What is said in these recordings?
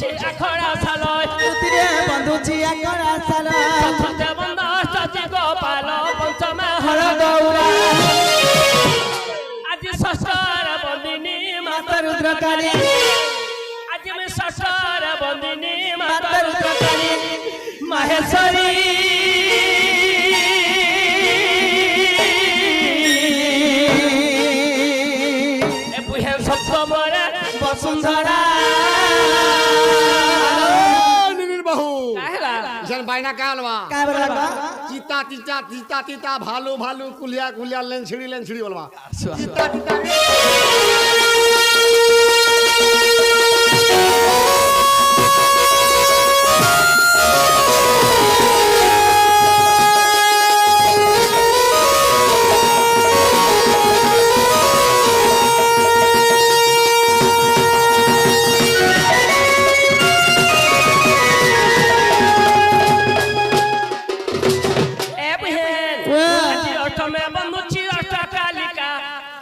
বন্ধুছি আখড়া সাল তুতিরে বন্ধুছি আখড়া সাল চতুর্থে বন্ধ অষ্টজি গোপাল পঞ্চমে হর গৌরা আজি ষষ্ঠর বন্দিনী মাতা রুদ্রকালী আজি আমি ষষ্ঠর বন্দিনী মাতা রুদ্রকালী মাহেশ্বরী বসুন্ধরা বাইনা কালবা काय बरबा চিতা চিতা চিতা চিতা ভালু ভালু কুলিয়া কুলিয়া লেনছিড়ি বলবা চিতা চিতা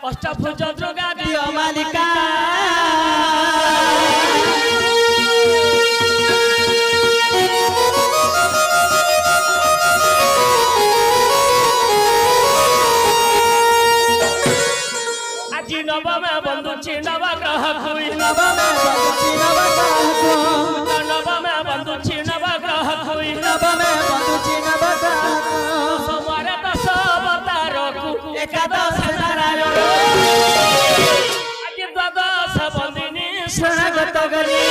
অষ্টভুজ দুর্গা দিও মালিকা আজি নবমে বন্ধুছি নবগ্রহ কুই নবমে বন্ধুছি নবগ্রহ নবমে বন্ধুছি নবগ্রহ কুই নবমে বন্ধুছি নবগ্রহ সোমবারে দশ অবতারকু একাদশ নারায়ণ আজি দ্বাদশ বন্দিনী স্বাগত করি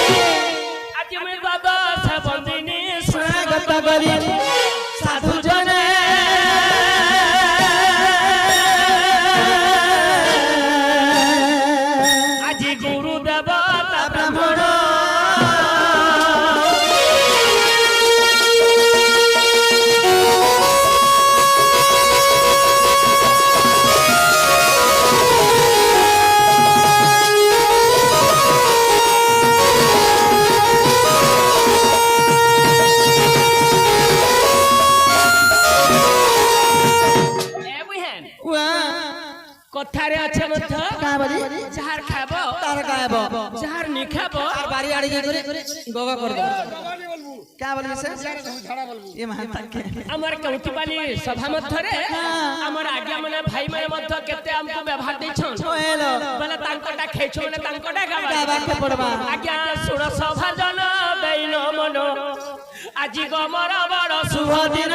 আজি আমি দ্বাদশ বন্দিনী স্বাগত করি সাধু জনে আজি গুরু দেবতা ব্রাহ্মণ কথারে আছে মধ্য काय बली যাহার খাব तार गायब যাহার নিখাব तार बारी आड़ी के गोगा कर दो क्या बोली से ये महाता के আমার কৌতুবালি সভা মধ্যরে আমার আজ্ঞা মানে ভাই মানে মধ্য কেতে আমকু ব্যবহার দেছন हेलो বলে তাঙ্কটা খেইছো মানে তাঙ্কটা গাবা गावा के पड़वा আজ্ঞা শুণ সভা জন দেইন মন আজি গমর বড় শুভ शुभ दिन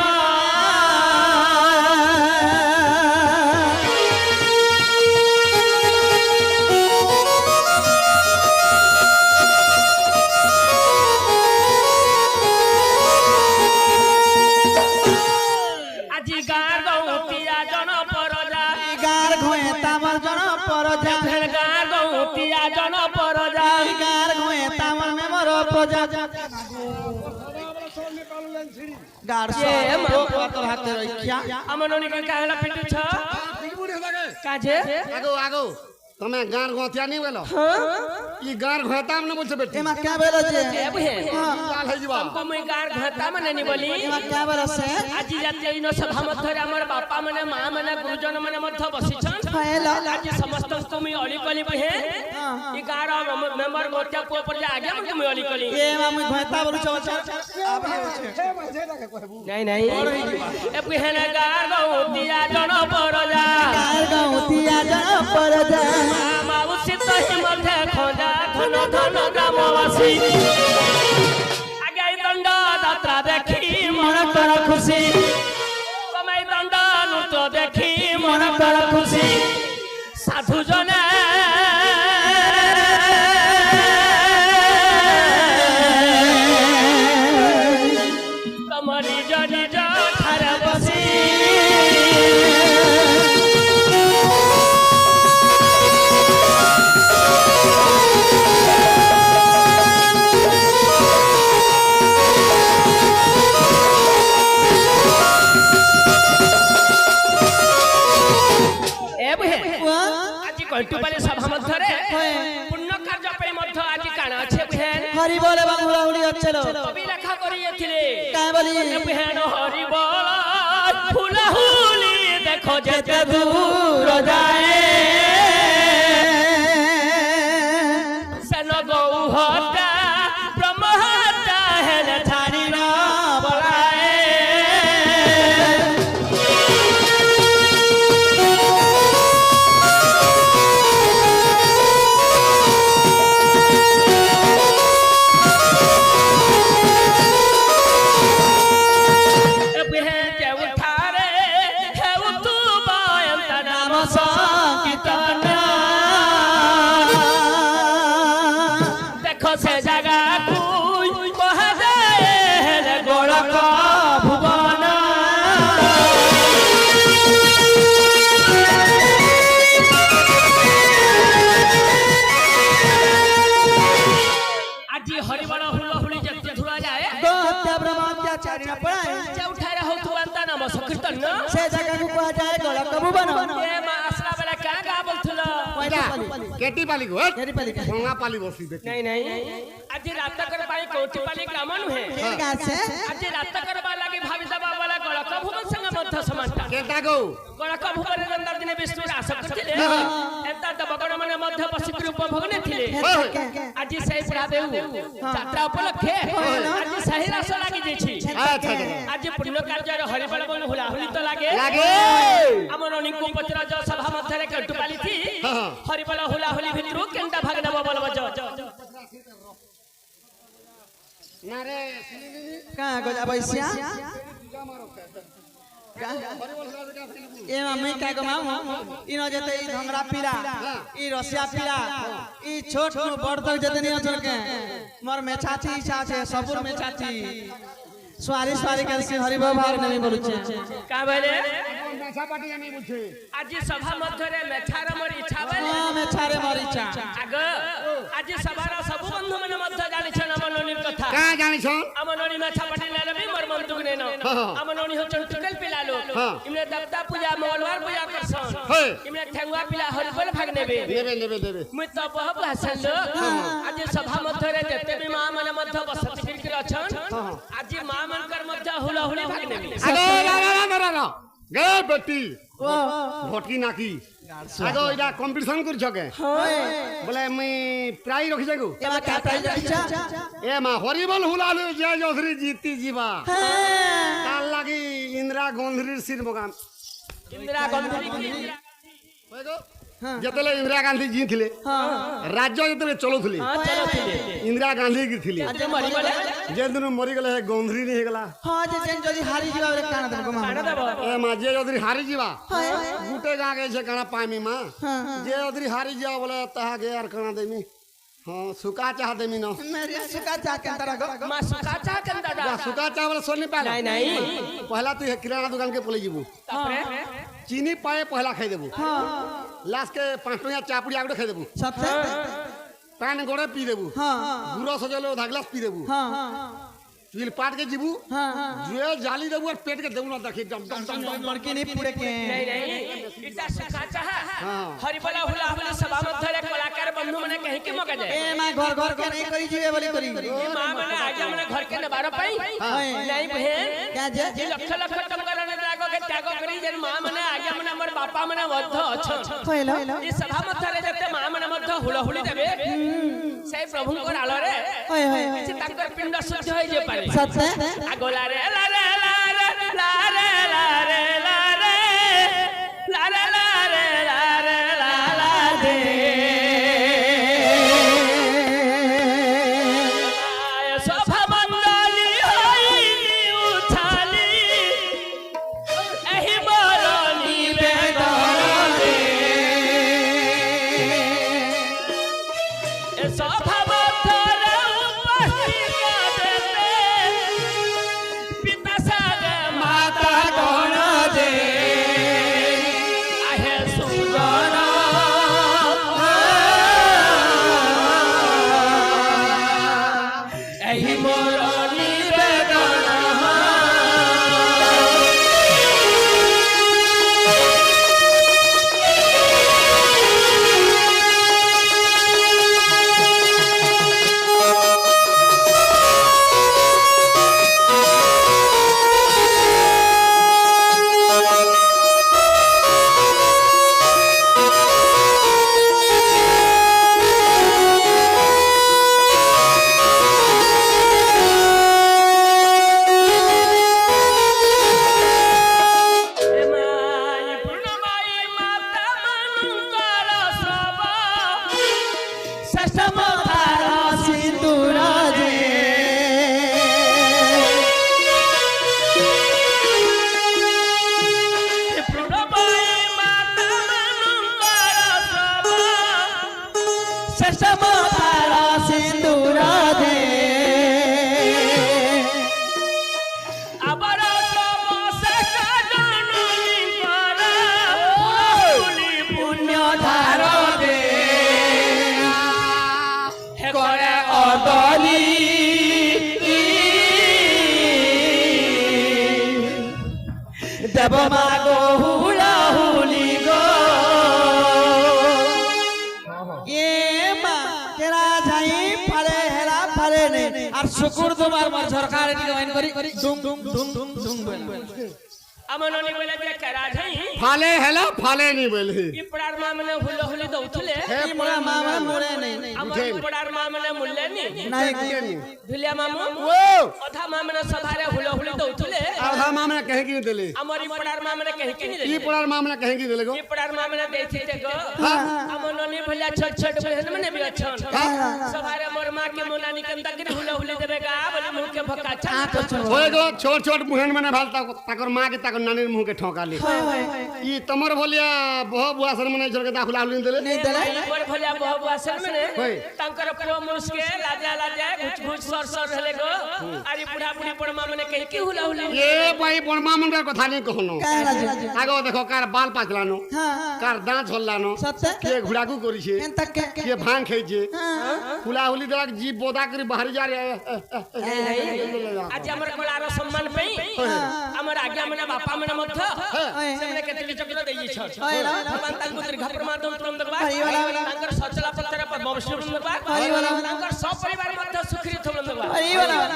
আজি গার গৌতিয়া জন পরজা गार घोए तामल जन परजा ফের গার গৌতিয়া জন পরজা गार घोए तामल में मरो प्रजा गार ये सो तोर हाथ रखिया আমার ননিকে কাহলা পিটুছ কাজে আগো আগো তুমি গার গতিয়া নি বেলো ই গার ঘতাম না বলছে বেটি एमा क्या बोलो जे এ বহে কাল হই যাবা हमको मुई गार घता माने नी बोली एमा क्या बोलो से আজি জাতীয় ইন সভা মধ্যরে আমার বাপা মানে মা মানে গুরুজন মানে মধ্য বসিছন हेलो আজি সমস্ত মুই অলি কলি বহে ই গার মেম্বার গোটিয়া পুଅ পর আগে মকে মুই অলি কলি ये एमा मुई घोता बोलु छ নাই নাই এ বহে না গার গৌতিয়া জন পরজা गार गौतिया जन परजा মা উচিত হি মধ্যে খোঁজা ধন ধন গ্রামবাসী আগে দণ্ড যাত্রা দেখি मन कर खुशी কমাই দণ্ড নৃত্য দেখি मन कर खुशी সাধু জনে কমরি জনি ঠারে বসি আজি কন্টুপালি সভা মধ্যরে পুণ্য কার্য পাই মধ্য আজি কাণ আছে বুহেন हरि बोले बांगुला उड़ी अच्छलो কবি লেখা করিয়েছিলে काय बोली বুহেন হরি বল ফুলা হুলি দেখো যেতে दूर जाए সেন গৌহতা ব্রহ্ম से जगा कुई कह जाए गोलक भुवन आज हरिबल हुलहुली जति धुरा जाए गो हत्या ब्रह्मत्याचारी न पड़ाए जे उठारे होतु अंता नाम संकीर्तन न से जगह को कहा जाए गोलक भुवन ए मा असला बेला का गा बोलथुलो केटी पाली को केटी पाली का गंगा पाली बसी बेटी नहीं आज रात कर पाई कोटी पाली ग्राम नुहे केर का से आज रात करबा लागि भाबी दबा वाला गोलक भुवन संग मध्य समानता केटा को गोलक भुवन नंदर दिने विष्णु रास करथिले एता दबगण माने मध्य पसिक रूप भगने थिले आज सही प्रादेव यात्रा उपलक्षे आज सही रास लागि जेछि अच्छा आज पुण्य कार्य हरिबल बोल हुला हुली तो लागे लागे हमर निकु पत्र जो सभा मध्य रे कटु पाली थी हरिबल हुला हुली भितरु केनटा भागना बोल बजो ना रे का गजा बैसिया ए मम्मी का गमा इनो जते ई धंगरा पीला ई रसिया पीला ई छोट नु बड़ तक जते नहीं अचल के मोर में चाची इच्छा छे सबुर में चाची स्वारी स्वारी के हरिबो भाग नहीं बोलुछे का बोले मेछा पाटी नहीं बुझे आज सभा मध्य रे मेछार मोर इच्छा बोले हां में छारे मोर इच्छा आग आज सभार सब बंधु मन मध्य जानि छ नमनोनी कथा का जानि छ अमनोनी मेछा पाटी ले भी मोर मन दुख नेनो अमनोनी हो चंटुकल पिला लो इमने देवता पूजा मंगलवार पूजा करसन इमने ठेंगुआ पिला हरिबल भाग नेबे लेबे मुई तो बहुत हसन लो आज सभा मध्य रे जते भी मां मन मध्य बसती फिरकर अछन आज मां मन कर मध्य हुला हुली भाग नेबे अरे ना गे बेटी भटकी नाकी आगो इडा कंपटीशन कर छके बोले मैं प्राइज रखि जागो एमा का प्राइज इच्छा ए मा हरिबल हुलालु जय जोधरी जीती जीवा काल लागी इंदिरा गांधी सिर मगाम इंदिरा गांधी होयगो जेतले इंदिरा गांधी जी थिले राज्य जेतले चलुथले चलो थिले इंदिरा गांधी की थिले आज मरी गले जे दिन मरी गले गांधी नहीं हेगला हां जे जेन जदी हारी जीवा रे काना दन को काना देबो ए मा जे जोधरी हारी जीवा गुटे गा के छे काना पामी मा जे जोधरी हारी जीवा बोले तहा गे यार काना देमी हां सुका चाह देमी न मेरे सुका चा के अंतर गो मा सुका चा के दादा या सुका चाह बोले सोनी पाला नहीं पहला तू किराना दुकान के पले जीबू तापरे चीनी पाए पहला खाई देबू हां लास्ट के 5 टका चापुड़ी आगडे खाई देबू सबसे पान गोड़े पी देबू हां गुरो सजले आधा ग्लास पी देबू हां चुल पाट के जीबू हां जुए जाली देबू और पेट के देबू ना देखी दम दम दम दम लड़की नहीं पूरे के नहीं इटा सुका चा हरिबल हुला हुली सभा मध्य रे कलाकार बंधु मने कहि के मका जाए ए मां घर घर के नहीं करी जीवे बोली करी मां मने आगे मने घर के नबार पाई नहीं बहन क्या जे जे लक्ष लक्ष टंका रे लागो के त्याग करी जे मां मने आगे मने हमर बापा मने वद्ध अछ कहलो ई सभा मध्य रे जते मां मने मध्य हुला हुली देबे से प्रभु को आलो रे होय होय से ताकर पिंड शुद्ध होई जे पारे सत्य आगोला रे ला रे ला रे ला रे ला रे ला रे ला रे ला रे ला रे ला ला दे सभा मंडली होई उछाली एही बरनी बेदर दे ए सभा मध्य उपस्थित देते पिता साग माता गण दे आहे सुगण एही मोर निवेदन দেব মা গো হুলা হুলি গো এ মা তেরা যাই ফালে হেলা ফালে নে আর শুকুর তোমার মা সরকার কি গাইন করি দুম দুম দুম দুম দুম আমার ননি বলে যে করা যাই ফালে হেলা ফালে নি বলে ই পড়ার মা মানে হুলো হুলি দউଥିଲେ এই মোরা মা মানে মোরে নাই আমার পড়ার মা মানে মুল্লে নি নাই ধুলিয়া মামু ও অধা মা মানে সভারে হুলো হুলি দউଥିଲେ আধা মামলা কহে কি দেলে আমার ই পড়ার মা মানে কহি কি ই পড়ার মামলা কহে কি দেলে গো ই পড়ার মা মানে দেইতে গো আমার ননি ভলিয়া ছোট ছোট বহন মানে বি আছন সভারে মোর মা के मोनानी कंदा के हुलो हुली देबे गा बोले मुंह के भक्का छा होय गो छोट छोट मुहन माने भालता ताकर मां के ताकर नानीर मुंह के ठोकाले ई तमर भलिया बह बुआसन माने झरके दाखला हुली देले नहीं देले मोर भलिया बहु बुआसन माने तांकर पुरो मुसके लाजा लाजा घुच घुच सर सर रहले गो आरी बुढ़ा बुढ़ी पड़मा माने कहि के हुलो हुली ए भाई पड़मा मन कथा नहीं कहनो आगो देखो कार बाल पाचलानो कार दांत झललानो सत्य के घुड़ाकू करिছে एंता के के भांग खाइছে हुला हुली देला जीव बोदा करी बाहर जा रे आज हमर कोलार सम्मान पई हमर आज्ञा माने बापा माने मध्य सेमने केतली चकित देई छ भगवान तांको दीर्घ प्रमादम तुम दबा तांकर सचला पत्थर पर वंश दबा तांकर सब परिवार मध्य सुखी तुम दबा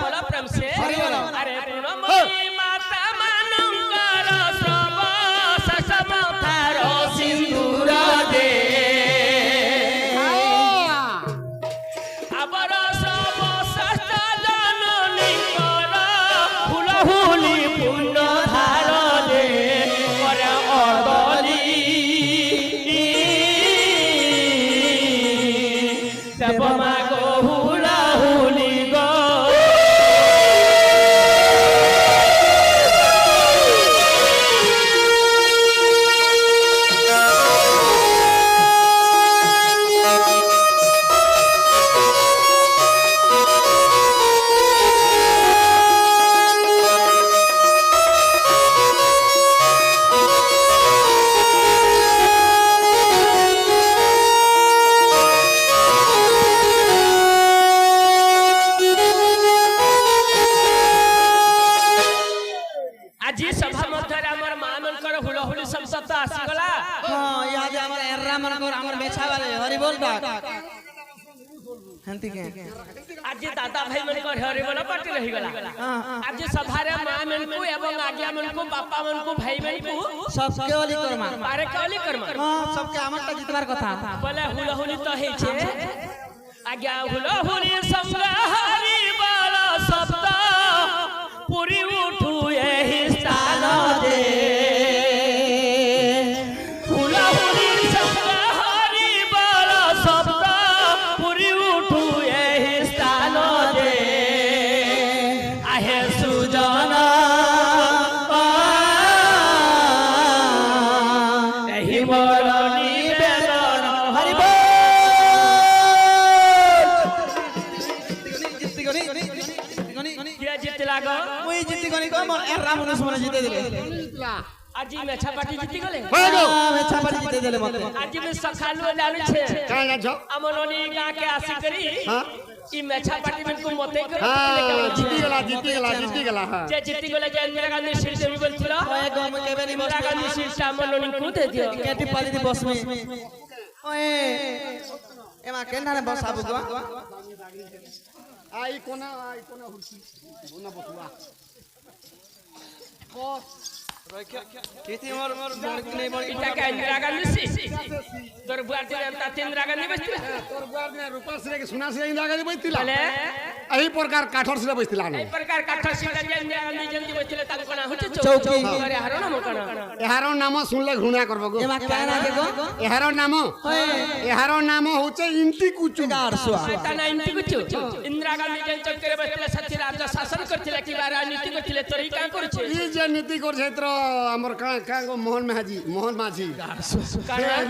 बोला प्रेम से अरे प्रणमयी माता मानंकर सब ससम थारो सिंदूर दे आबर सब सष्ट जननी कर फूल हुली पुण्य धार दे करे अदली देव मा गो हुला हुली गो আজি সভা মধ্যে আমার মা মনকর হুল হুলি শব্দ আসিগলা हां या जे हमर एर्रा मन को हमर बेछा वाले हरि बोल डाक हंती के আজি দাদা ভাই মনকর হরি বল পাটি রহি গলা আজি সভারে মা মনকু এবং আজ্ঞা মনকু বাপা মনকু ভাই মনকু सबके ओली कर्मा পারে কলি কর্মা हां सबके हमरटा जितबार कथा বলে হুল হুলি তো হেছে আজ্ঞা হুল হুলি সঙ্গ হরি বল শব্দ পুরি উঠু এহি স্থান দে হুল হুলি সঙ্গ হরি বল শব্দ পুরি উঠু এহি স্থান দে আহে সুজন এহি মোর নিবেদন हरि बोल जित्ती गनी কে জিতলা গো मुई जित्ती गनी को मोर एर्रा मनुष्य मन जिते दिले আজি মেছা পাটি জিতি গলে होय गो मैं छापाटी जिते दिले मते আজি মে সখালু লালু छे का जा আমননি গা के आसी करी हां ই মেছা পাটি में को मते कर हां जीती गला हां जे जीती गले जे इंदिरा गांधी सीट देबी बोलছিল ओए गो मैं केबे नी इंदिरा गांधी सीट আমননি को दे दियो केटी पाली दी बस में ओए एमा केना ने बस आबु गो आई कोना हुरसी बोना बसुआ केती मोर मोर नहीं बड़ी इटा के इंदिरा गांधी सीट तोर बुआर दिन अंता इंदिरा गांधी बसছিল तोर बुआर ने रूपा से के सुना से इंदिरा गांधी बैठतिला বলে एही प्रकार काठर से बैठतिला এই প্রকার কাঠ सीट जे इंदिरा गांधी जल्दी बसছিল তার কোনা হচ্ছে चौकी। আরে হারো না মকনা एहारो नाम सुनले घृणा करबो गो एमा केना के गो एहारो नाम होचे इंटी कुचु 400 ता 90 कुछ इंदिरा गांधी जन चक्कर बसছিল सच्ची राज्य शासन करथिले कि राजनीति करथिले तोरी का करछे ई जे नीति कर क्षेत्र हमर का गो मोहन माझी से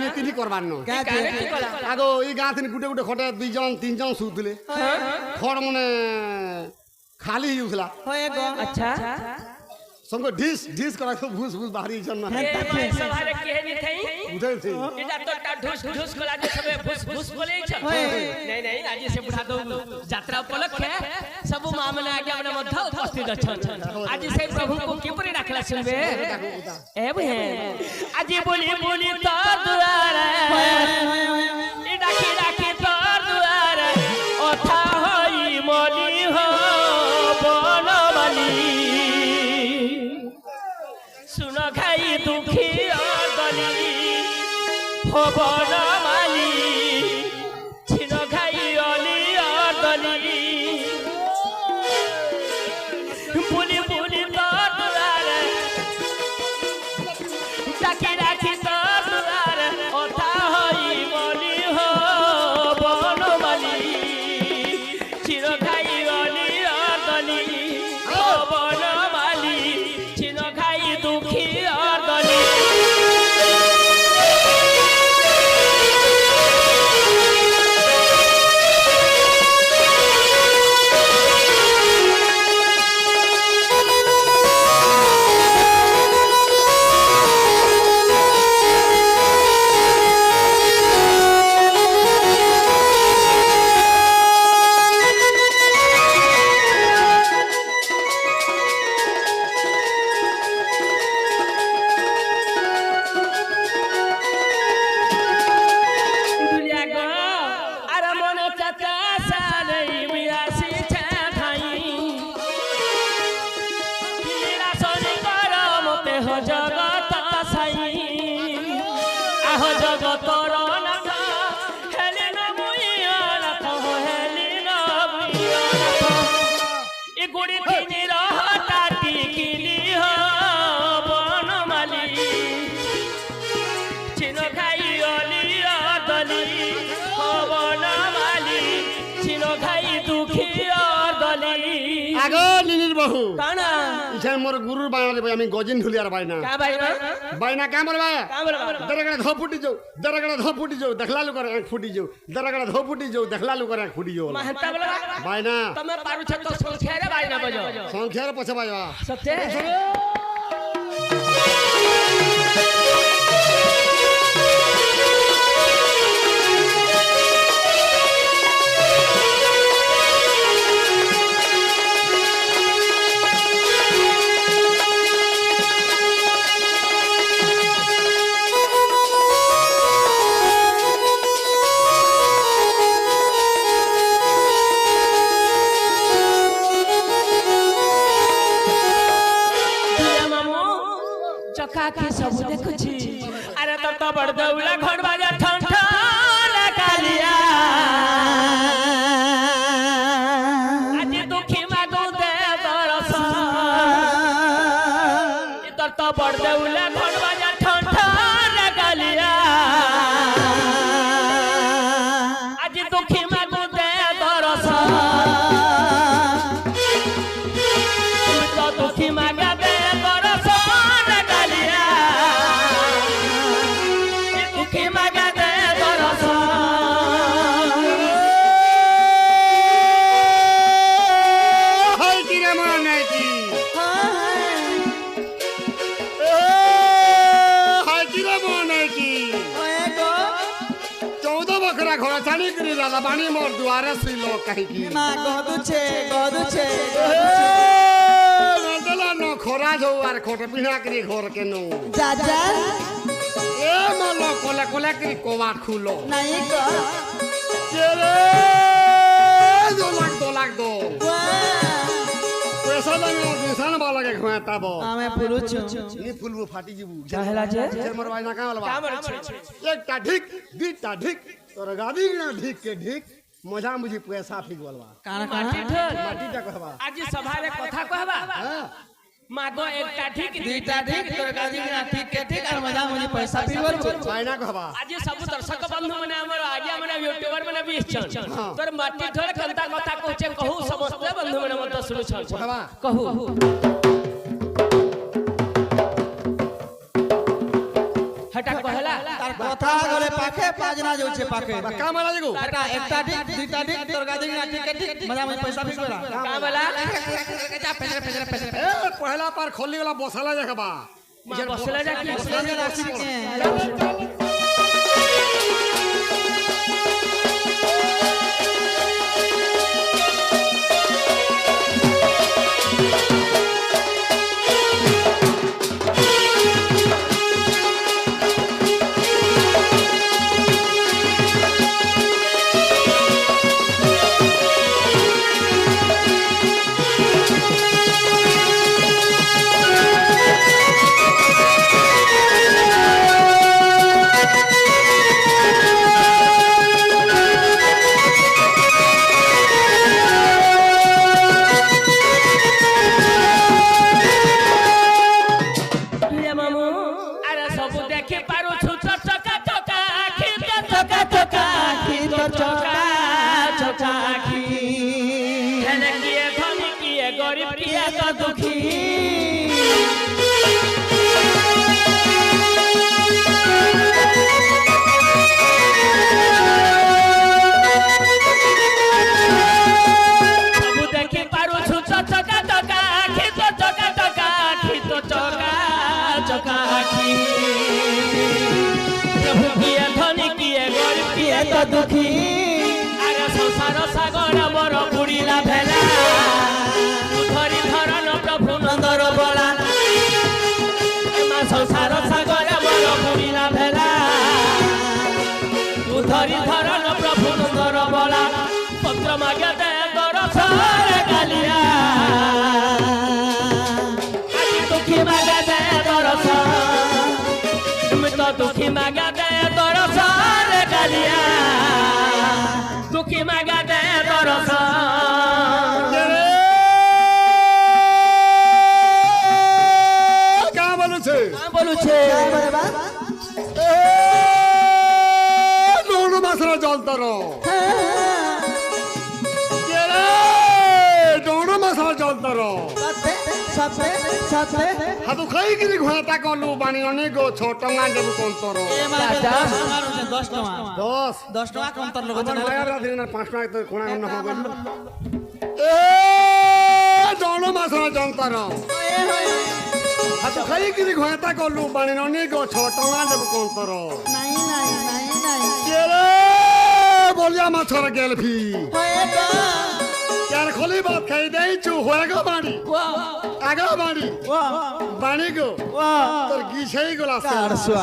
नीति नि करबान न क्या कारे की कला आगो ई गाथनि गुटे गुटे खटे 2 जन 3 जन सुतले खड़ मने खाली ही उठला होए गो अच्छा संगो ढिस करा को भूस बाहरी जन ना सवारे केहनी थई उधर से इटा तो ता ढुस ढुस कला जे सबे भुस भुस बोले छ नहीं नहीं आज से बुढ़ा दो यात्रा उपलक्ष्य सब मां माने आगे हमने मध्य उपस्थित अछन आज से प्रभु को किपरि डाकला सुनबे ए बहे आज बोली बोली तो दुआर ई डाकी डाकी तो दुआर ओथा होई मली हो बनमाली सुन खाई दुखी गली हो बनमाली छिन खाई अली गली बुली बुली तो दुआर डाकी डाकी तो दुआर ओथा होई मली हो बनमाली छिन खाई अली गली हो बनमाली छिन खाई दुखी गली जगत साई आह जगतर नाथ हेले न मुइया नाथ हेले न मुइया नाथ ए गुड़ी तिनी रहता टिकिली हो बनमाली छिन खाई अली दली हो बनमाली छिन खाई दुखी दली আগো লিলির বহু কানা ইছে মোর গুরুর বায়না দেব আমি গজিন ঢুলিয়ার বায়না কা বাইনা বায়না কা বলবা কা বলবা দরগড়া ধ ফুটি যাও দরগড়া ধ ফুটি যাও দেখলা লোকর এক ফুটি যাও দরগড়া ধ ফুটি যাও দেখলা লোকর এক ফুটি যাও মাহতা বলবা বায়না তুমি পারুছ তো সংখ্যারে বাইনা বজো সংখ্যার পছে বাজবা সত্যি काकी सब देखुची अरे तो बड़ दौला घर बाजा ठन ठन कालिया आज दुखी मागो दे दरस इतर तो बड़ दौला घर बाजा ठन ठन कालिया आज दुखी मागो दे दरस तो दुखी मागा दे दरस ঘোড়া ছানি করি রাজা বাণী মোর দুয়ারে ছিল কাহিকি মা গদুছে নদলা ন খরা যাও আর খোটে পিনা করি ঘর কেন যাজা এ মল কোলে কোলে করি কোবাট খুলো নাই গো কেরে দোলাক দো পয়সা লাগে দিশান বালাকে খোয়াতাব আমি ফুলুছু ই ফুলবু ফাটি জিবু কাহেলা যে মোর বাইনা কা বলবা কামর একটা ঢিক দুইটা ঢিক তোর গাদি না ঢিক के ঢিক মজা মুজি পয়সা ফিক বলবা কানা মাটি ঢোল মাটিটা কহবা आज सभारे कथा कहबा हां मागो एकटा ठीक दुईटा ठीक तोर गादी ना ठीक के ठीक और मजा मुझे पैसा भी बोल বাইনা কহবা आज सब दर्शक बंधु माने हमर आगे माने यूट्यूबर माने भी छन तोर माटी ढोल कंता कथा कहचे कहू समस्त बंधु माने मत सुनु छन कहबा कहू हटा कहला तार कथा गले पाखे पाजना जाउछे पाखे का माला जगो तारका एकटा ठीक दुईटा ठीक तोर गादी ना ठीक के ठीक मजा मुझे पैसा भी बोला का बोला ए पहला पार खोली वाला बसला देखबा बसला जा की बसला राशि के हेले किए धनी किए गरीब किए तो दुखी दुखी अरे संसार सागर मोर बुड़ीला भेला धरी धरन प्रभु नंदर बला संसार सागर मोर बुड़ीला भेला धरी धरन प्रभु नंदर बला पत्र मागे दे दरस गालिया दुखी मागे दे दरस तुम तो दुखी मागे दे दरस गालिया दुखी मागा दे दरस क्या बोलू छे दोनों मासरा जलता रहो दोनों मासरा जलता रहो हाथू खाई गिरी घोटा कलू बानी अनेक छोटा ना देबु कोन तोरो 10 टका कम तर लोग अपन भया रात दिन 5 टका तो कोना न हो गइल ए दोनों मासरा जलता रहो हाथू खाई गिरी घोटा कलू बानी अनेक छोटा ना देबु कोन तोरो नहीं केरे बोलिया माछरा गेल भी यार खोली बात खाई दे चू होएगा बाड़ी आगा बाड़ी बाणी गो तोर गीछई गोला कारसुआ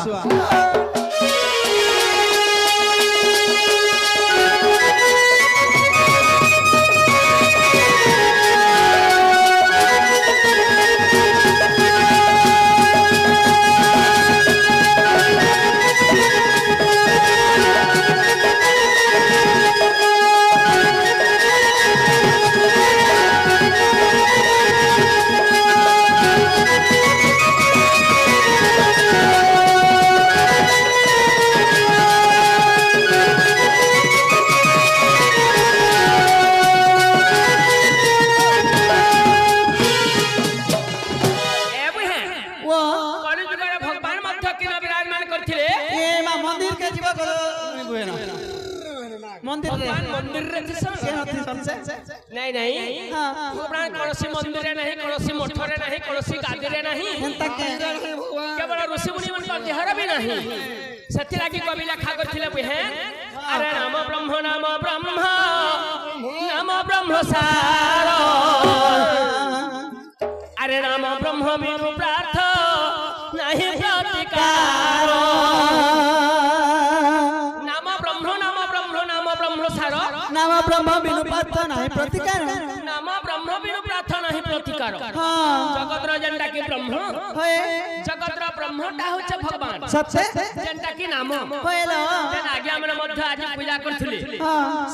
मंदिर रे नहीं नहीं भगवान कौनसी मंदिर नहीं कौनसी मठ रे नहीं कौनसी गादी रे नहीं केवल ऋषि मुनि मन देहर भी नहीं सत्य लागी कवि लेखा करथिले बुहे अरे नाम ब्रह्म सार अरे नाम ब्रह्म बिनु प्रार्थ नहीं प्रतिकार नाम ब्रह्म बिनु प्रार्थ नहीं प्रतिकार नाम ब्रह्म बिनु प्रार्थ नहीं प्रतिकार जगत रो जंडा की ब्रह्म जगत रो ब्रह्मटा होचे भगवान सबसे जंडा की नाम होएलो जन आगे हमरे मध्य आज पूजा करथुली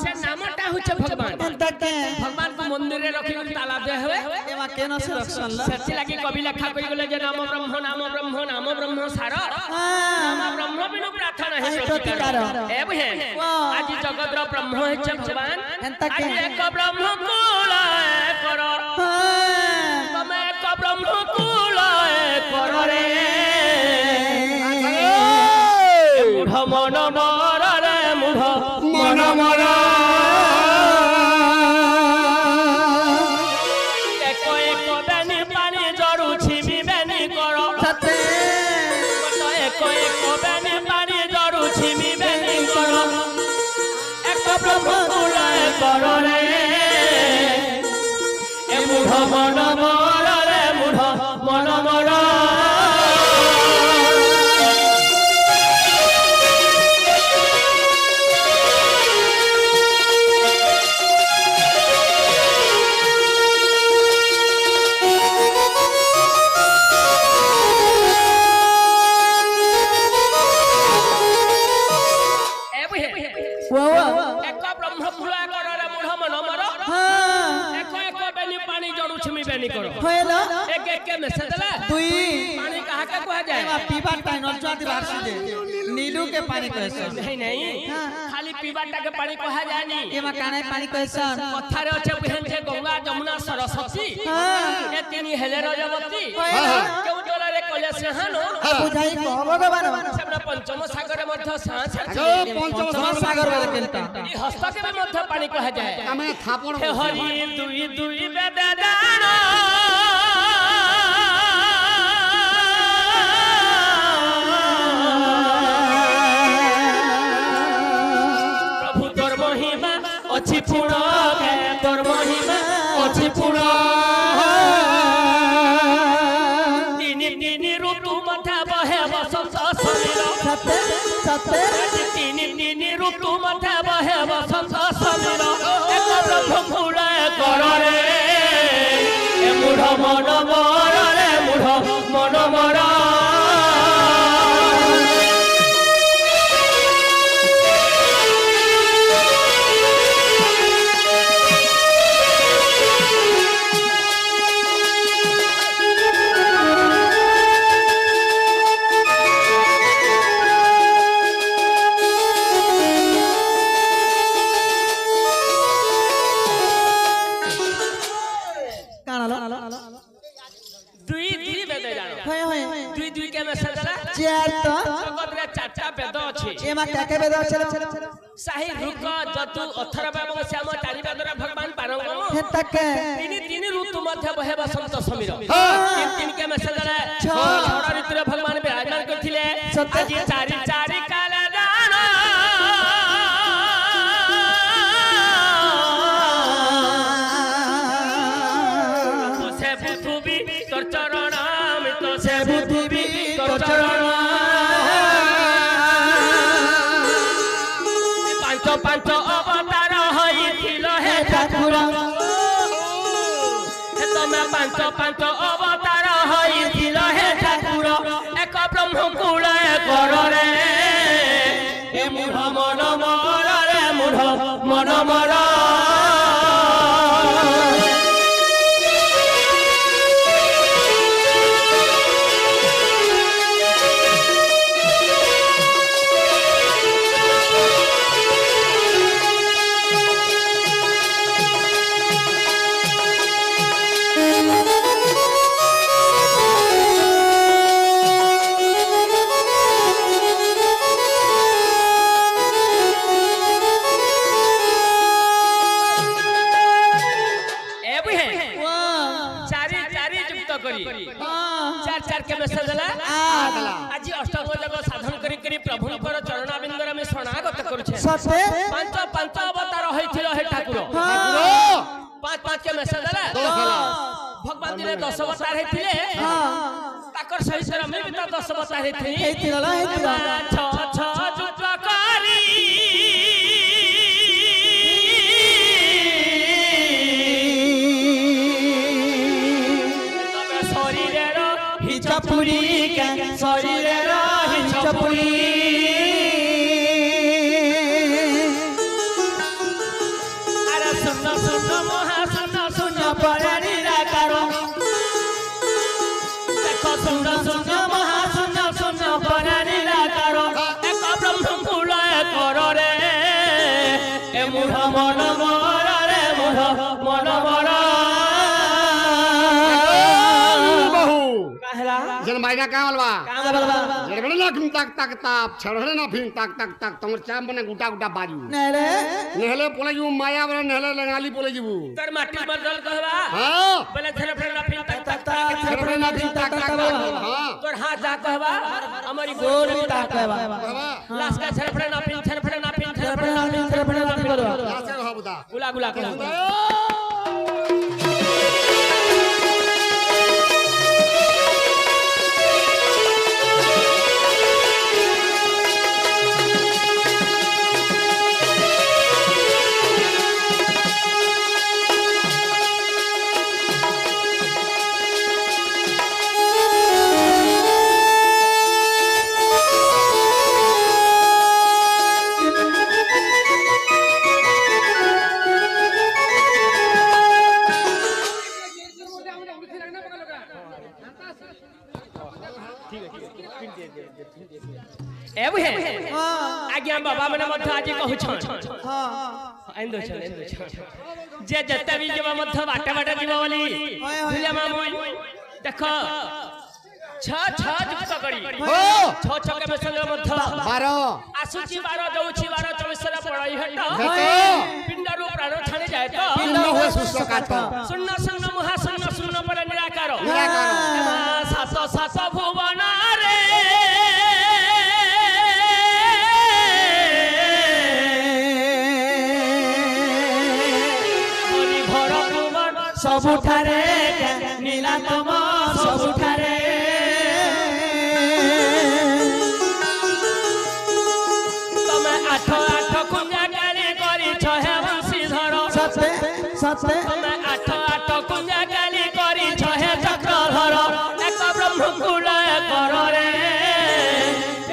से नामटा होचे भगवान भगवान को मंदिर रे रखि ताला दे हवे एमा केनो से रखसन सच्ची लागी कवि लेखा कहि गेले जे नाम ब्रह्म सार नाम ब्रह्म बिनु प्रार्थ नहीं प्रतिकार ए बहे आज जगत रो ब्रह्म होचे भगवान आज एक ब्रह्म कुल कर तुम एक ब्रह्म कुल कर रे मूढ़ मन मर रे मूढ़ मन मर एक एक बेनी पानी जरुछि बिबेनी कर एक एक बेनी पानी जरुछि बिबेनी कर एक ब्रह्म कुल कर रे ए मूढ़ मन मर रे मूढ़ मन मर बेनी करो होएला एक एक के मैसेज ला दुई पानी कहा के कहा जाए एमा पीबा टाइम नलचुआ दिवार से नीलू के पानी कहसन नहीं नहीं खाली पीबाटा के पानी कहा जाए नहीं एमा काने पानी कहसन कथारे अच्छे बहन छे गंगा जमुना सरस्वती ए तीन हेले रजवती केउ डोला रे कले से हानो बुझाई को भगवान सेमना पंचम सागर मध्य सांस पंचम सागर वाला केलता ई हस्त के मध्य पानी कहा जाए हमें थापड़ हे हरि दुई दुई बेदे दाना प्रभु तोर महिमा अछि पूर्ण के तोर महिमा अछि पूर्ण तीन ऋतु मध्य बहे बसंत समीर सत्य सत्य तीन ऋतु मध्य बहे बसंत समीर एक प्रभु फूले कर रे ए मूढ़ मन मर रे मूढ़ मन मर दुई दुई वेद जानो होय होय दुई दुई के मैसेज ला चार तो जगत रे चारटा वेद अछि एमा काके वेद चलो साहि रुक जतु अथर्व एवं श्याम चारि वेदर भगवान पारंगम हे तक तीन ऋतु मध्य बहे बसंत समीर तीन के मैसेज ला छड़ ऋतु रे भगवान विराजमान करथिले आज चारि चारि काल दान से पृथ्वी तोर चरण अमृत से पृथ्वी तोर चरण पांच अवतार होइथिल हे ठाकुर हे तमे पांच अवतार होइथिल हे ठाकुर एक ब्रह्म कुल कर रे ए मूढ़ मन मर रे मूढ़ मन मर चार चार के मैसेज ला आज अष्टम जग साधन करी करी प्रभुଙ୍କର चरणाबिंदर में शरणागत करूछे सत्य पांच अवतार होइथिल हे ठाकुर पांच के मैसेज ला भगवान दिले 10 अवतार हेथिले ताकर सहित में भी 10 अवतार हेथि हेतिला हेतिला छ जुट करी हिचपुरी के शरीर हिचपुरी अरे सुन सुन महा सुन परानी राकारो देखो सुन सुन महा सुन परानी राकारो एक ब्रह्म कुल कर रे ए मूढ़ मन मर रे मूढ़ मन मर जन मायना कामल बा जड़बड़े ना फिन तक तक ताप छड़ड़े ना फिन तक तक तक तमर चाम बने गुटा गुटा बाजू नेरे नेहले पोले जू माया बने नेहले लंगाली पोले जू तर माटी बदल कहबा हां बोले छड़फड़ ना फिन तक तक छड़ड़े ना फिन तक तक हां तोर हाथ जा कहबा हमारी गोर ता कहबा लाश का छड़फड़ ना फिन छड़फड़ ना फिन छड़फड़ ना फिन छड़फड़ ना फिन करवा लासे हो बुदा गुला गुला गुला ए बुहे हाँ आज्ञा बाबा मने मध्य आज कहू हाँ एंदो जे जत्ता भी जब मध्य बाटे बाटे जीव बोली भुलिया मामू देखो छ जुक्त करी छ के बेसन मध्य 12 आसुची 12 दउची 12 24 रे पड़ई हट पिंडरू प्राण छाने जाए तो पिंड हुए सुसकात शून्य शून्य महाशून्य शून्य पर निराकार निराकार सात सात भुवन रे हरि भर भुवन सबुठारे नीलातम सबुठारे तमे आठ आठ कुंजा गाली करी छहे बंशीधर सते सते तमे आठ आठ कुंजा गाली करी छहे चक्रधर एक ब्रह्मकुल कर रे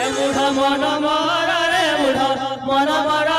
ए मूढ़ मन मर रे मूढ़ मन मर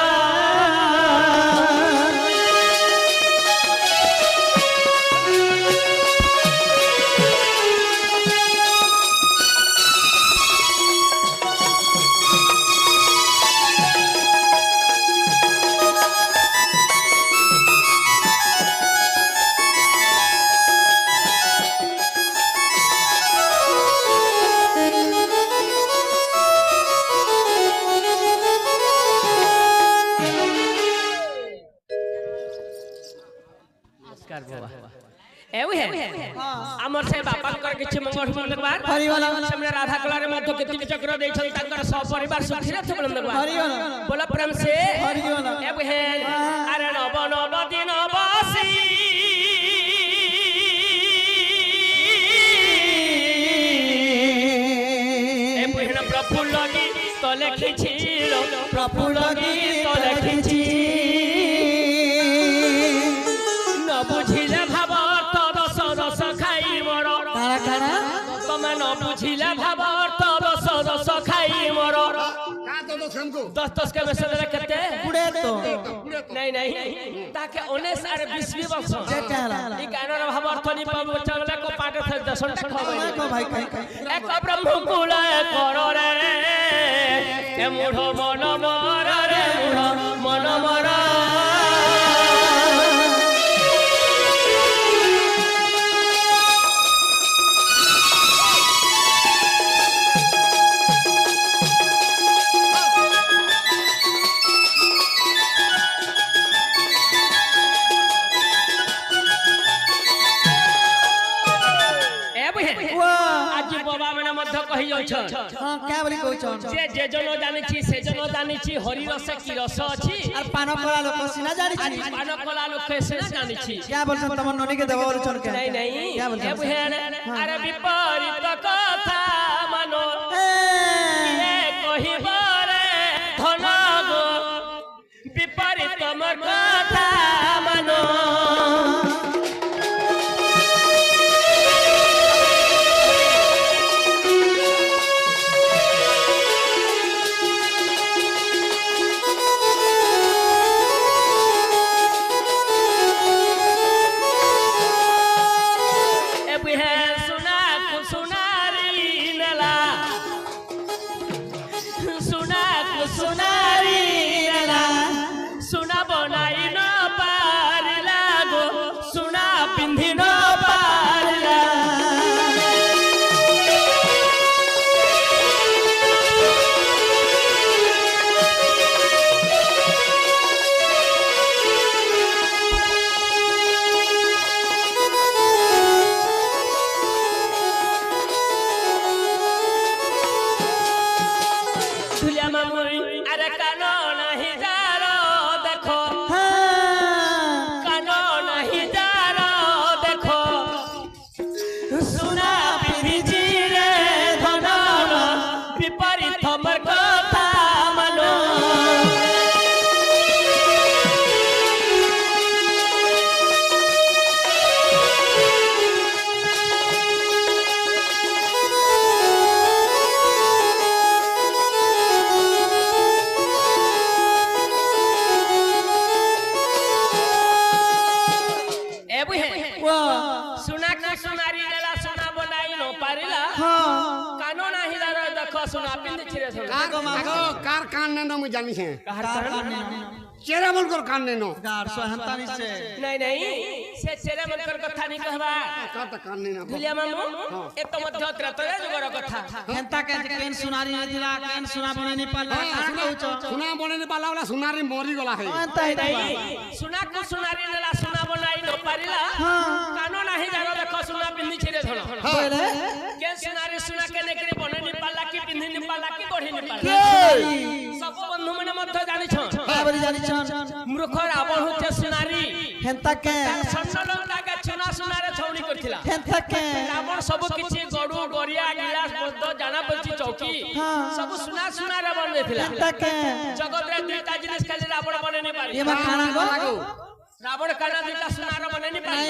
आमर से बापांकर किछि मंगल मंगलवार हरिवाला हमने राधा कला रे मध्य केतुक चक्र देइ छन तांकर सब परिवार सुखी रथ मंगलवार हरिवाला बोला प्रेम से हरिवाला ए बहन अरे नव नव दिन बासी ए बहन प्रफुल्ल की तो लिखिछि प्रफुल्ल की तो लिखिछि न बुझिले भाव दस दस खाई मोर कारा कारा तमे न बुझिले भाव दस दस खाई मोर का तो हमको 10 के बेसन रे केते पुड़े तो नहीं ताके 19 और 20 वर्ष जे कहला ई गानर भाव अर्थ नि पाब चले को पाटे थे दर्शन टा खबै को भाई कहीं एक ब्रह्मकुल कर रे ए मूढ़ मन मर रे मूढ़ मन मर आज बाबा मैंने मध्य कही जाउछ हां क्या बोली कहउछ जे जनो जानि छी से जनो जानि छी हरि रस की रस अछि और पान कला लोक सिना जानी आज छी पान कला लोक से जानि छी क्या बोलछन तमन ननी के देबो बोल चल के नहीं क्या ए बोलछन बहन अरे विपरीत कथा मानो ये कहि बारे धन गो विपरीत मोर कथा मानो सुना का सुनारी लेला सुना बनाई नो पारे ଦେଖ ସୁନା ପିନ୍ଧିଛିରେ ସୁନା कार कान ने न मु जानी छे चेहरा मन कर कान ने न नहीं नहीं से चेहरा मनकर कथा नहीं कहबा का त कान ने न भुलिया मामू ए तो मध्य त्रतया जुगर कथा हेंता केन सुनारी ने दिला केन सुना बने नि पाला कान कहउछो सुना बने ने पाला वाला सुनारी मरी गला है हेंता नहीं सुना को सुनारी नेला सुना बनाई न पारिला कानो नाही जानो देखो सुना पिन्धिछिरे धन बोले के सुनारी सुना के नेकरी बने नि पाला की पिन्धि नि पाला की गढ़ी नि पाला सब बंधु मने मध्य जानि छ बाबरी जानि छ मूर्ख रावण होचे सुनारी हेंता के सन्नल लागे चुना सुनारे छौनी करथिला हेंता के रावण सब किछि गडु गरिया गिलास बद्द जाना पछि चौकी सब सुना सुनारे बन देथिला हेंता के जगत रे दुईटा जिनिस खाली रावण बने नि पारी ये मा खाना गो रावण काना दुईटा सुनार बने नि पारी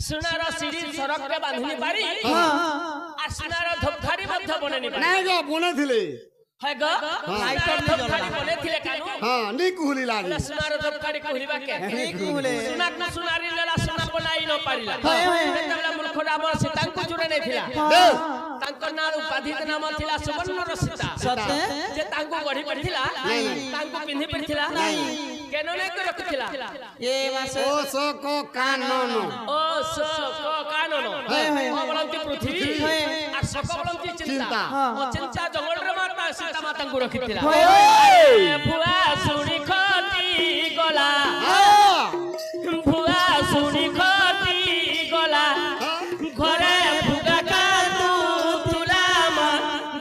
सुनार सिरी सरक रे बांधनी पारी आ सुनार धोखारी मध्य बने नि पारी नहीं गो बने थिले है ग लाइटर धोखारी बने थिले कानु हां नी कुहली लागी सुनार धोखारी कहलिबा के नी कुहले सुना को सुनारी लेला सुना बनाई न पारिला तेतबेला मूर्ख रावण सीतांको जुरे नै थिला तांकर नाम उपाधि नाम थिला सुवर्ण सीता सत्य जे तांको गढी पड़थिला तांको पिन्हि पड़थिला केनो नै को रखथिला ये मासे ओ सो को कानन ओ स को कानन बोलंती पृथ्वी आ सक बोलंती चिंता ओ चिंता जंगल रे माता सीता माता को रखथिला भुआ सुनी खती गला भुआ सुनी खती गला घरे भुगा कादू तुला मा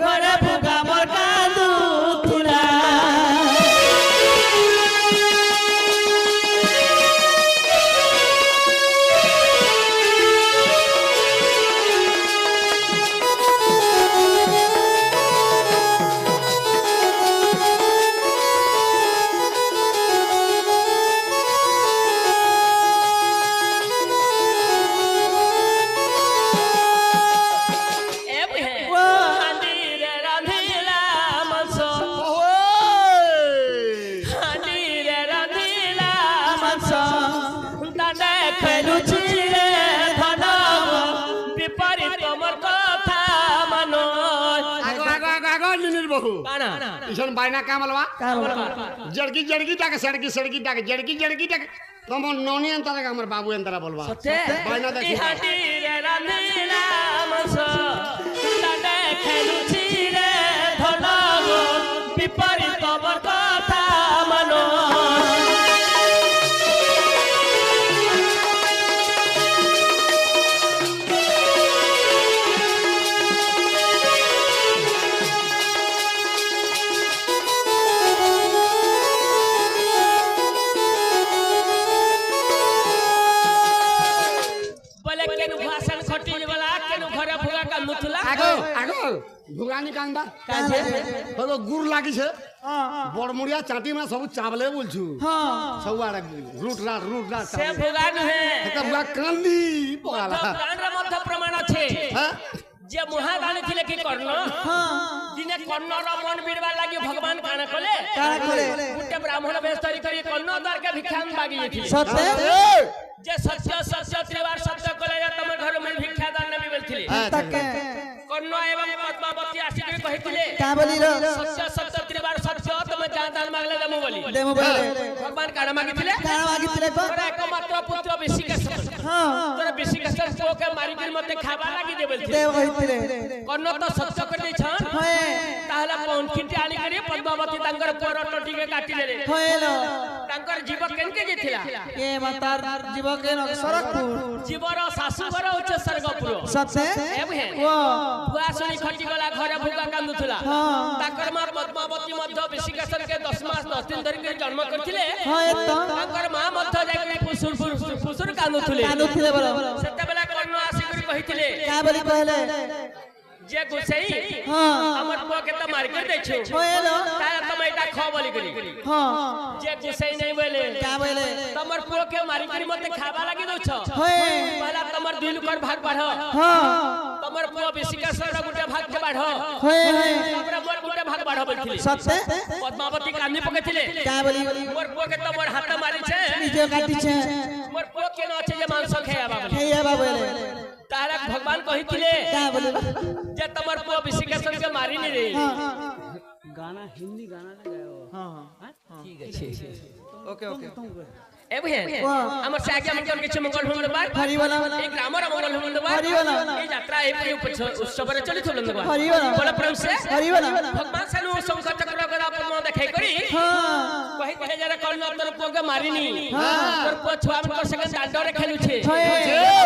घरे भुगा मोर कादू तुला इसन बायना का मलवा जड़की जड़की टाके सड़की सड़की टाके जड़की जड़की टाके तुम नौनी अंतरा का हमर बाबू अंतरा बोलवा बायना देखी हाटी रे रानीला मस ताडे खेलुची रे धनगो विपरीत तोर कथा मनो भुगानी कांदा तो गुड़ लागी छे बड़मुड़िया चाटी में सब चावले बोलछु सब आड़ रूट राट से भुगान है त भुगा कांदी पगाला प्राण रे मध्य प्रमाण छे जे महादान थिले कि कर्ण दिने कर्ण र मन बिरवा लागि भगवान काना कले गुटे ब्राह्मण बेस तरी करी कर्ण द्वार के भिक्षान मागी थी सत्य जे सत्य सत्य त्रिवार सत्य कले तमर घर में भिक्षा दान ने बिबलथिले कर्ण एवं पद्मावती आसी के कहिथिले का बोली रो सत्य सत्य त्रिवार सत्य तम जान दान मागले देमु बोली भगवान काना मागिथिले को एकमात्र पुत्र बेसिकेश तोरा बेसिकेश को के मारी के मते खाबा लागि देबलथिले कर्ण तो सत्य कर दै छन ताहला कोन किटी आली करी पद्मावती तांकर पर टटी के काटी ले होएलो तांकर जीव केन के जेथिला ये मातार जीव केन सरकपुर जीवर सासुवर होचे स्वर्गपुर सत्य एबे वो बुआसनी खटी गला घरे भुगा कांदुथला ताकर मां पद्मावती मध्य बेसिकेशन के 10 मास 10 दिन धरि के जन्म करथिले ताकर मां मध्य जाय के फुसुर कांदुथले बरो सेते बेला कर्ण आसी करी कहिथिले का बोली कहले जे गुसई हमर पुआ के त मार के दै छु होएलो तारा तमैटा ख बोली करी जे गुसई नहीं बोले का बोले तमर पुआ के मारी करी मते खाबा लागि दउ छ होए पहला तमर दुई लुकर भाग बाढ़ तमर पुआ बेसिकेशन र गुटे भाग के बाढ़ होए हमरा मोर गुटे भाग बाढ़ बोलथिले सत्य पद्मावती कांदी पकेथिले का बोली मोर पुआ के तमर हाथ मारी छे निजे काटी छे मोर पुआ के न छै जे मांस खाया बाबा खेया बाबा बोले तारा भगवान कहिथिले का बोली जे तमर पुआ बेसिकेशन के মারিনি রে गाना हिंदी गाना लगाओ हां ঠিক আছে ओके ओके এ বুঝে আমার সাগে আমার কোন কিছু মঙ্গল মঙ্গলবার হরিবলা এই গ্রামর মঙ্গল মঙ্গলবার হরিবলা এই যাত্রা এই উৎসবরে চলিছিল মঙ্গলবার হরিবলা বল প্রেম সে হরিবলা ভগবান সানু শঙ্খ চক্র গদা পদ্ম দেখাই করি हां কহি কহে যারা কর্ণ তোর পুকে মারিনি তোর পুଅ ଛୁଆ ମାନଙ୍କର সঙ্গে ଦାଣ୍ଡରେ ଖେଳୁଛେ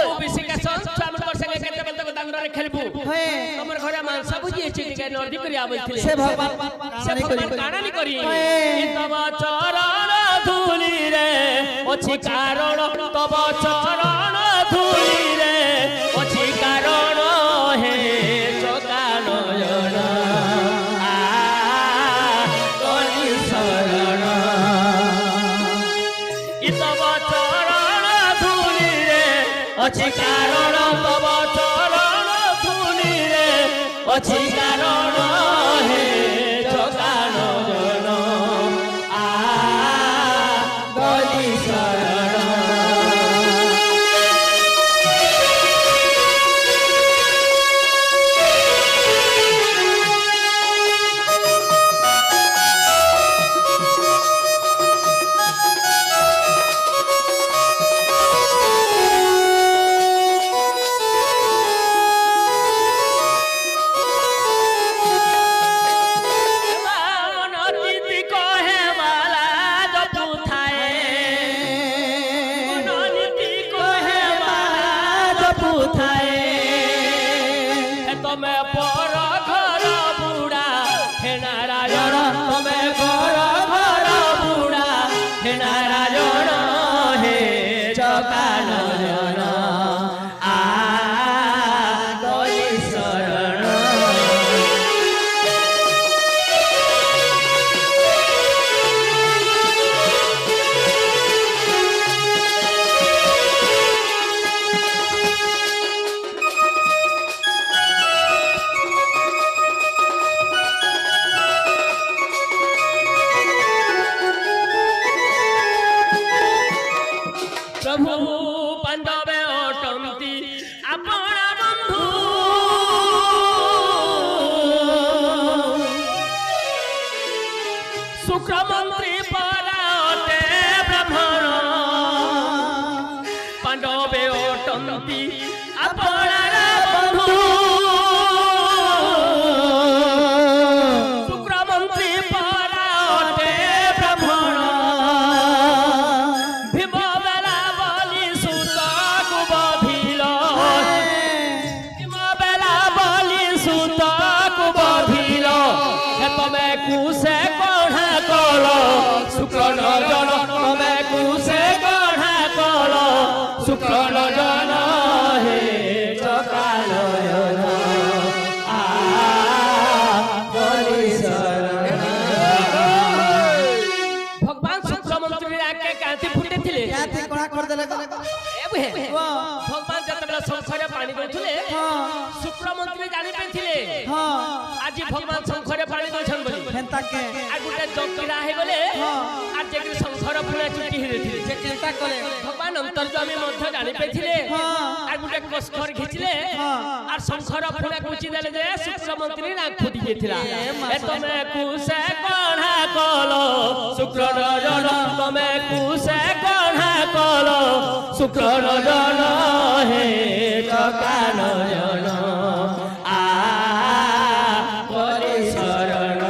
ତୁ ବିଶିକା ଛୁଆ ମାନଙ୍କର ସঙ্গে କେତେ କେତେ ଦାଣ୍ଡରେ ଖେଳିବୁ ତମର ଘରେ ମାଂସ ଭୁଜି ଅଛି ଟିକେ ନର୍ଦି କରି ଆବଥିଲେ से भगवान ସେ ଭଗବାନ କାଣାନି କରି ତବ ଚରଣ ଧୂଳି ରେ ଅଛି କାରଣ ତବ ଚରଣ ଧୂଳି ରେ ଅଛି କାରଣ ହେ ଚକା ନୟନ ଆ କଳି ଶରଣ ଇ ତବ ଚରଣ ଧୂଳି ରେ ଅଛି କାରଣ ତବ ଚରଣ ଧୂଳି ରେ ଅଛି କାରଣ ହେ ଚକା ନୟନ ଆ କଳି ଶରଣ মনোনীতি কহে মালা জপু থায়ে মনোনীতি কহে মালা জপু থায়ে তমে পর ঘর বুড়া হে নারায়ণ তমে ঘর ঘর বুড়া হে নারায়ণ হে চকা নয়ন আ কলি শরণ প্রভু পাণ্ডবে অটন্তি আপনা বন্ধু শুক্রমন্ত্রী পরা অটে ব্রাহ্মণ পাণ্ডবে অটন্তি আপনার বন্ধু শুক্রমন্ত্রী পরা অটে ব্রাহ্মণ ভীম বেলা বলি সুতকু বধিল ভীম বেলা বলি সুতকু বধিল তমে কুশে কঢ়া কল শুক্র নয়ন তমে কুশে কঢ়া কল শুক্র নয়ন হে চকা নয়ন আ বলি শরণ ভগবান শুক্রমন্ত্রী আগে কাঁতি ফুটেছিলে क्या थी कोड़ा कर देले ভগবান যেতবেলে শঙ্খরে পানি দউଥିଲେ শুক্রমন্ত্রী জানি পেছিলে हां আজি ভগবান শঙ্খরে পানি দউছন বলি हेंता के আর গুটে জকিরা হয়ে গলে আর যেগুলো শঙ্খর ফুলে চুটি হয়েছিল जे केंता करे ভগবান অন্তর্যামী মধ্য জানি পেছিলে আর গুটে কষ্কর ঘিচিলে আর শঙ্খর ফুলে কুচি দেলে যে শুক্রমন্ত্রী নাক ফুটি গেছিল এ তমে কুশে কঢ়া কল শুক্র নয়ন তমে কুশে কঢ়া কল শুক্র নয়ন হে চকা নয়ন আ কলি শরণ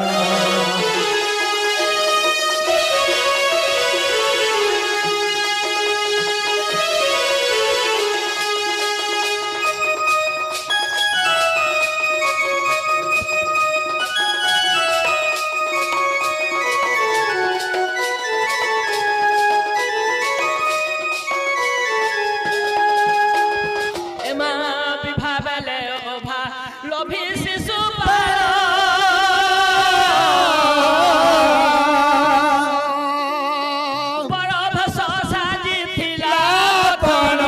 এমা বিভাবেলে ওভা লোভী শিশু পার বড় ভস সাজিଥିଲା কোন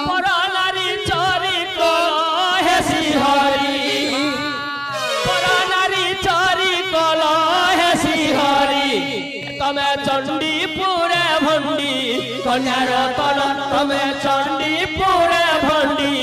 বড় নারী চরি কল হেসি হরি বড় নারী চরি কল হেসি হরি তমে চণ্ডীপুরে ভণ্ডী কন্যার তল তমে চণ্ডীপুরে ভণ্ডী